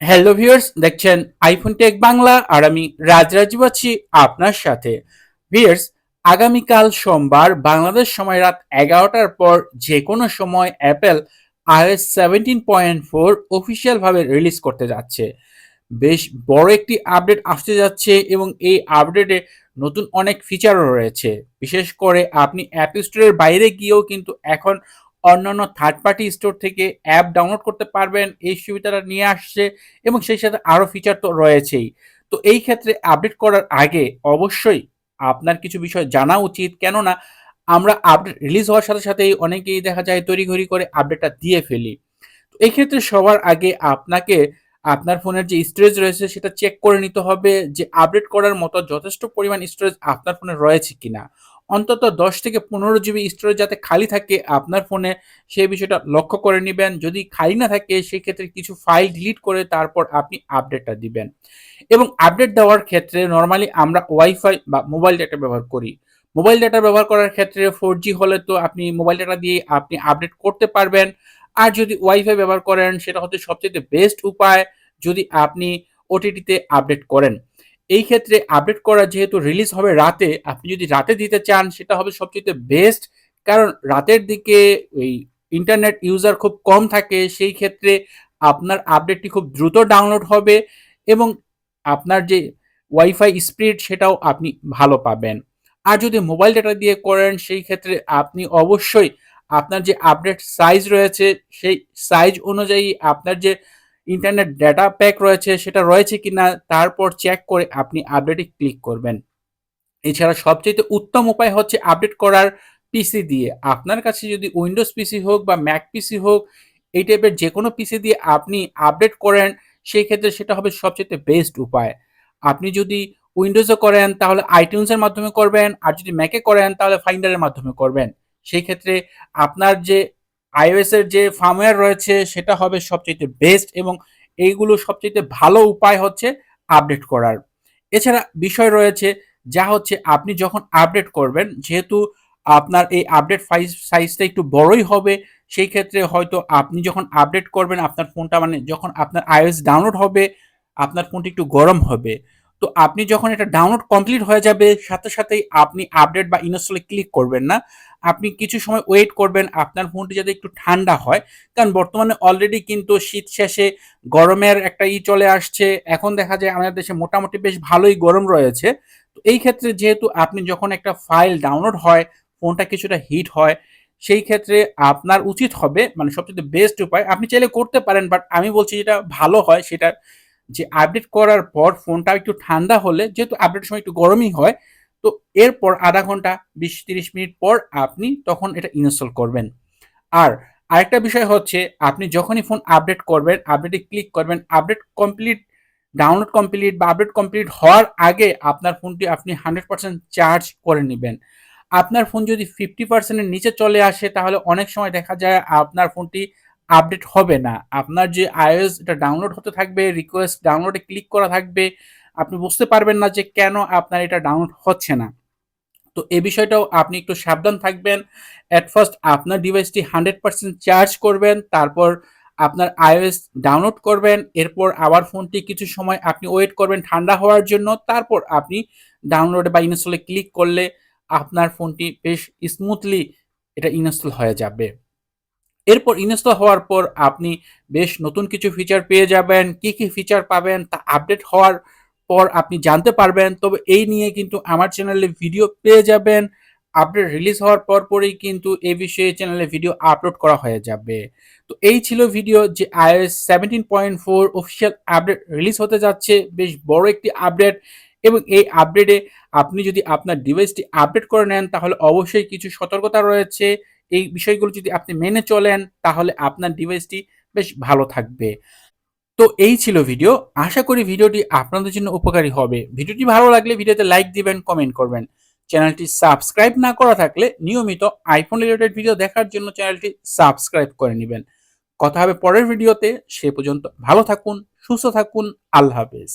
Hello viewers, দেখছেন iPhone take Bangla আর আমি রাজরাজীব আছি আপনার সাথে। ভিউয়ার্স, আগামীকাল সোমবার বাংলাদেশ সময় রাত 11টার পর যে কোনো সময় অ্যাপেল iOS 17.4 অফিসিয়াল ভাবে রিলিজ করতে যাচ্ছে। বেশ বড় একটি আপডেট আসতে যাচ্ছে এবং এই আপডেটে নতুন অনেক ফিচারও রয়েছে। বিশেষ করে আপনি অ্যাপ স্টোরের বাইরে গিয়েও কিন্তু এখন অন্যান্য থার্ড পার্টি স্টোর থেকে অ্যাপ ডাউনলোড করতে পারবেন, এই সুবিধাটা নিয়ে আসছে এবং সেই সাথে আরও ফিচার তো রয়েছেই। তো এই ক্ষেত্রে আপডেট করার আগে অবশ্যই আপনার কিছু বিষয় জানা উচিত, কেননা আমরা আপডেট রিলিজ হওয়ার সাথে সাথেই অনেকেই দেখা যায় তড়িঘড়ি করে আপডেটটা দিয়ে ফেলি। তো এই ক্ষেত্রে সবার আগে আপনাকে আপনার ফোনের যে স্টোরেজ রয়েছে সেটা চেক করে নিতে হবে যে আপডেট করার মতো যথেষ্ট পরিমাণ স্টোরেজ আপনার ফোনে রয়েছে কিনা। অন্তত 10 থেকে 15 জিবি স্টোরেজ যাতে খালি থাকে আপনার ফোনে, সেই বিষয়টা লক্ষ্য করে নেবেন। যদি খালি না থাকে সেক্ষেত্রে কিছু ফাইল ডিলিট করে তারপর আপনি আপডেটটা দিবেন। এবং আপডেট দেওয়ার ক্ষেত্রে নর্মালি আমরা ওয়াইফাই বা মোবাইল ডেটা ব্যবহার করি। মোবাইল ডেটা ব্যবহার করার ক্ষেত্রে 4G হলে তো আপনি মোবাইল ডেটা দিয়ে আপনি আপডেট করতে পারবেন। আর যদি ওয়াইফাই ব্যবহার করেন সেটা হচ্ছে সবচেয়ে বেস্ট উপায় যদি আপনি ওটিটিতে আপডেট করেন। এই ক্ষেত্রে আপডেট করা যেহেতু রিলিজ হবে রাতে, আপনি যদি রাতে দিতে চান সেটা হবে সবচেয়ে বেস্ট। কারণ রাতের দিকে ওই ইন্টারনেট ইউজার খুব কম থাকে, সেই ক্ষেত্রে আপনার আপডেটটি খুব দ্রুত ডাউনলোড হবে এবং আপনার যে ওয়াইফাই স্পিড সেটাও আপনি ভালো পাবেন। আর যদি মোবাইল ডেটা দিয়ে করেন সেই ক্ষেত্রে আপনি অবশ্যই আপনার যে আপডেট সাইজ রয়েছে সেই সাইজ অনুযায়ী আপনার যে ইন্টারনেট ডেটা প্যাক রয়েছে সেটা রয়েছে কিনা তারপর চেক করে আপনি আপডেটে ক্লিক করবেন। এছাড়া সবচেয়ে উত্তম উপায় হচ্ছে আপডেট করার পিসি দিয়ে। আপনার কাছে যদি উইন্ডোজ পিসি হোক বা ম্যাক পিসি হোক, এই টাইপের যে কোনো পিসি দিয়ে আপনি আপডেট করেন সেই ক্ষেত্রে সেটা হবে সবচেয়ে বেস্ট উপায়। আপনি যদি উইন্ডোজে করেন তাহলে আইটিউনসের মাধ্যমে করবেন, আর যদি ম্যাকে করেন তাহলে ফাইন্ডারের মাধ্যমে করবেন। সেই ক্ষেত্রে আপনার যে iOS এর যে ফার্মওয়্যার রয়েছে সেটা হবে সবচেয়ে বেস্ট এবং এইগুলো সবচেয়ে ভালো উপায় হচ্ছে আপডেট করার। এছাড়া বিষয় রয়েছে যা হচ্ছে আপনি যখন আপডেট করবেন, যেহেতু আপনার এই আপডেট সাইজটা একটু বড়ই হবে, সেই ক্ষেত্রে হয়তো আপনি যখন আপডেট করবেন আপনার ফোনটা মানে যখন আপনার iOS ডাউনলোড হবে আপনার ফোনটি একটু গরম হবে। তো আপনি যখন এটা ডাউনলোড কমপ্লিট হয়ে যাবে সাথে সাথেই আপনি আপডেট বা ইনস্টলে ক্লিক করবেন না। আপনি কিছু সময় ওয়েট করবেন আপনার ফোনটি যাতে একটু ঠান্ডা হয়। কারণ বর্তমানে অলরেডি কিন্তু শীত শেষে গরমের একটা চলে আসছে। এখন দেখা যায় আমাদের দেশে মোটামুটি বেশ ভালোই গরম রয়েছে। তো এই ক্ষেত্রে যেহেতু আপনি যখন একটা ফাইল ডাউনলোড হয়, ফোনটা কিছুটা হিট হয়, সেই ক্ষেত্রে আপনার উচিত হবে মানে সবচেয়ে বেস্ট উপায় আপনি চাইলে করতে পারেন, বাট আমি বলছি যেটা ভালো হয় সেটা যে আপডেট করার পর ফোনটা একটু ঠান্ডা হলে, যেহেতু আপডেটের সময় একটু গরমই হয়, তো এরপর আধা ঘন্টা 20-30 মিনিট পর আপনি তখন এটা ইনস্টল করবেন। আর আরেকটা বিষয় হচ্ছে আপনি যখনই ফোন আপডেট করবেন, আপডেটে ক্লিক করবেন, আপডেট কমপ্লিট ডাউনলোড কমপ্লিট বা আপডেট কমপ্লিট হওয়ার আগে আপনার ফোনটি আপনি 100% চার্জ করে নেবেন। আপনার ফোন যদি 50%-এর নিচে চলে আসে তাহলে অনেক সময় দেখা যায় আপনার ফোনটি আপডেট হবে না। আপনার যে iOS এটা ডাউনলোড হতে থাকবে, রিকোয়েস্ট ডাউনলোডে ক্লিক করা থাকবে, আপনি বুঝতে পারবেন না যে কেন আপনার এটা ডাউনলোড হচ্ছে না। তো এই বিষয়টাও আপনি একটু সাবধান থাকবেন। এট ফার্স্ট আপনার ডিভাইসটি 100% চার্জ করবেন, তারপর আপনার iOS ডাউনলোড করবেন, এরপর আবার ফোনটি কিছু সময় আপনি ওয়েট করবেন ঠান্ডা হওয়ার জন্য, তারপর আপনি ডাউনলোডে বা ইনস্টলে ক্লিক করলে আপনার ফোনটি বেশ স্মুথলি এটা ইনস্টল হয়ে যাবে। এরপর ইনস্টল হওয়ার পর আপনি বেশ নতুন কিছু ফিচার পেয়ে যাবেন। কি কি ফিচার পাবেন তা আপডেট হওয়ার পর আপনি জানতে পারবেন। তবে এই নিয়ে কিন্তু আমার চ্যানেলে ভিডিও পেয়ে যাবেন। আপডেট রিলিজ হওয়ার পরই কিন্তু এই বিষয়ে চ্যানেলে ভিডিও আপলোড করা হয়ে যাবে। তো এই ছিল ভিডিও যে iOS 17.4 অফিসিয়াল আপডেট রিলিজ হতে যাচ্ছে। বেশ বড় একটি আপডেট এবং এই আপডেটে আপনি যদি আপনার ডিভাইসটি আপডেট করে নেন তাহলে অবশ্যই কিছু সতর্কতা রয়েছে। এই বিষয়গুলো যদি আপনি মেনে চলেন তাহলে আপনার ডিভাইসটি বেশ ভালো থাকবে। তো এই ছিল ভিডিও। আশা করি ভিডিওটি আপনাদের জন্য উপকারী হবে। ভিডিওটি ভালো লাগলে ভিডিওতে লাইক দিবেন, কমেন্ট করবেন। চ্যানেলটি সাবস্ক্রাইব না করা থাকলে নিয়মিত আইফোন রিলেটেড ভিডিও দেখার জন্য চ্যানেলটি সাবস্ক্রাইব করে নেবেন। কথা হবে পরের ভিডিওতে। সে পর্যন্ত ভালো থাকুন, সুস্থ থাকুন। আল্লাহ হাফেজ।